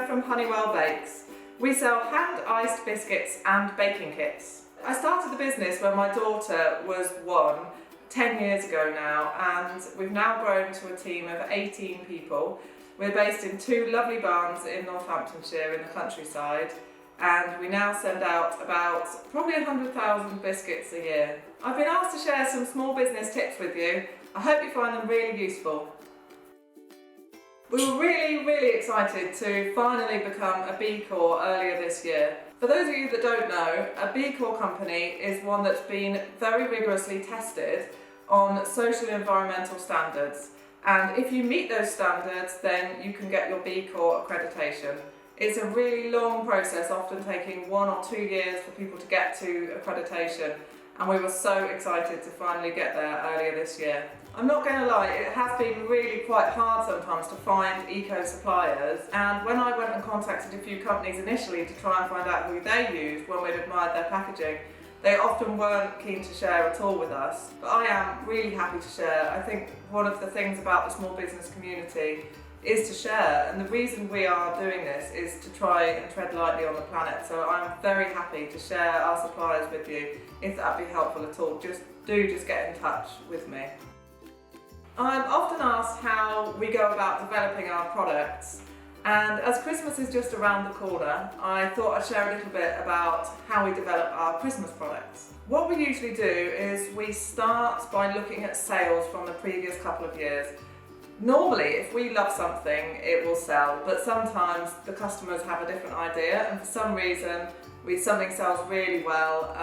Rebecca from Honeywell Bakes. We sell hand-iced biscuits and baking kits. I started the business when my daughter was 10 years ago now, and we've now grown to a team of 18 people. We're based in 2 lovely barns in Northamptonshire in the countryside, and we now send out about probably 100,000 biscuits a year. I've been asked to share some small business tips with you. I hope you find them really useful. We were really excited to finally become a B Corp earlier this year. For those of you that don't know, a B Corp company is one that's been very rigorously tested on social and environmental standards. And if you meet those standards, then you can get your B Corp accreditation. It's a really long process, often taking 1 or 2 years for people to get to accreditation. And we were so excited to finally get there earlier this year. I'm not going to lie, it has been really quite hard sometimes to find eco suppliers, and when I went and contacted a few companies initially to try and find out who they used when we'd admired their packaging, they often weren't keen to share at all with us. But I am really happy to share. I think one of the things about the small business community is to share, and the reason we are doing this is to try and tread lightly on the planet. So I'm very happy to share our suppliers with you. If that'd be helpful at all, just get in touch with me. I'm often asked how we go about developing our products, and as Christmas is just around the corner, I thought I'd share a little bit about how we develop our Christmas products. What we usually do is we start by looking at sales from the previous couple of years. Normally, if we love something, it will sell, but sometimes the customers have a different idea, and for some reason something sells really well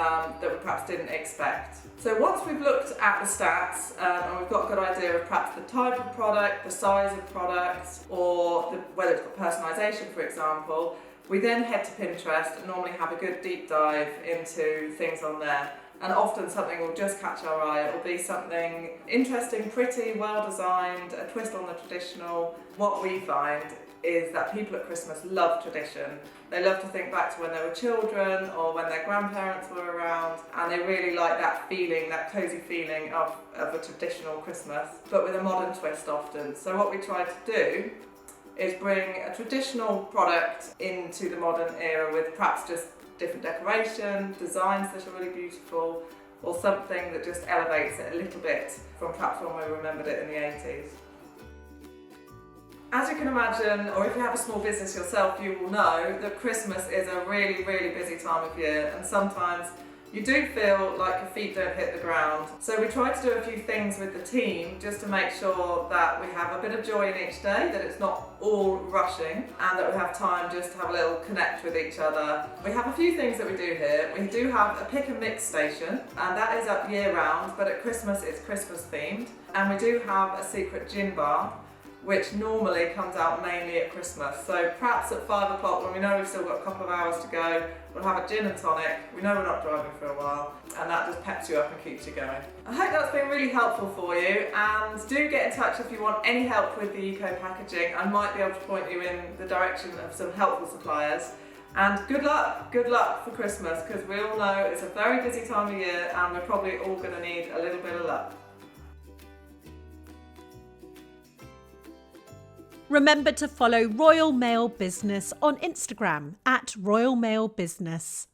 that we perhaps didn't expect. So once we've looked at the stats and we've got a good idea of perhaps the type of product, the size of products, or whether it's got personalisation, for example, we then head to Pinterest and normally have a good deep dive into things on there. And often something will just catch our eye. It will be something interesting, pretty, well designed, a twist on the traditional. What we find is that people at Christmas love tradition. They love to think back to when they were children or when their grandparents were around, and they really like that feeling, that cosy feeling of a traditional Christmas, but with a modern twist often. So what we try to do is bring a traditional product into the modern era with perhaps just different decoration, designs that are really beautiful, or something that just elevates it a little bit from perhaps when we remembered it in the 80s. As you can imagine, or if you have a small business yourself, you will know that Christmas is a really busy time of year, and sometimes you do feel like your feet don't hit the ground. So we try to do a few things with the team just to make sure that we have a bit of joy in each day, that it's not all rushing, and that we have time just to have a little connect with each other. We have a few things that we do here. We do have a pick and mix station, and that is up year round, but at Christmas it's Christmas themed. And we do have a secret gin bar, which normally comes out mainly at Christmas. So perhaps at 5 o'clock, when we know we've still got a couple of hours to go, we'll have a gin and tonic. We know we're not driving for a while, and that just peps you up and keeps you going. I hope that's been really helpful for you, and do get in touch if you want any help with the eco packaging. I might be able to point you in the direction of some helpful suppliers. And good luck for Christmas, because we all know it's a very busy time of year and we're probably all going to need a little bit of luck. Remember to follow Royal Mail Business on Instagram @Royal Mail Business.